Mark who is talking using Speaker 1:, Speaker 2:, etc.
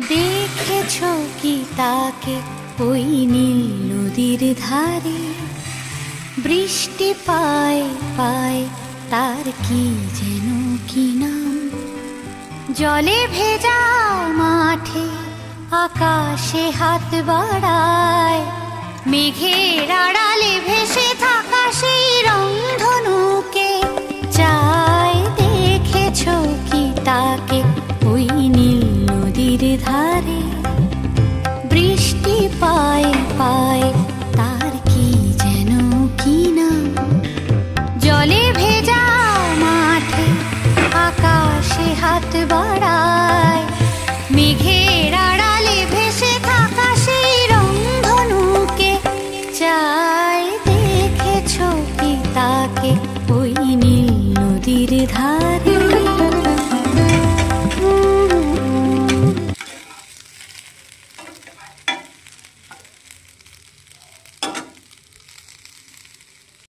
Speaker 1: দেখেছ কি তাকে ওই নীল নদীর ধারে? বৃষ্টি পায় পায় তার কি যেন কি নাম। জলে ভেজা মাঠে আকাশে হাত বাড়ায়, মেঘের আড়ালে ভেসে থাকা সেই রংধনুকে চায়। দেখেছ কি তাকে ওই নীল নদীর ধারে?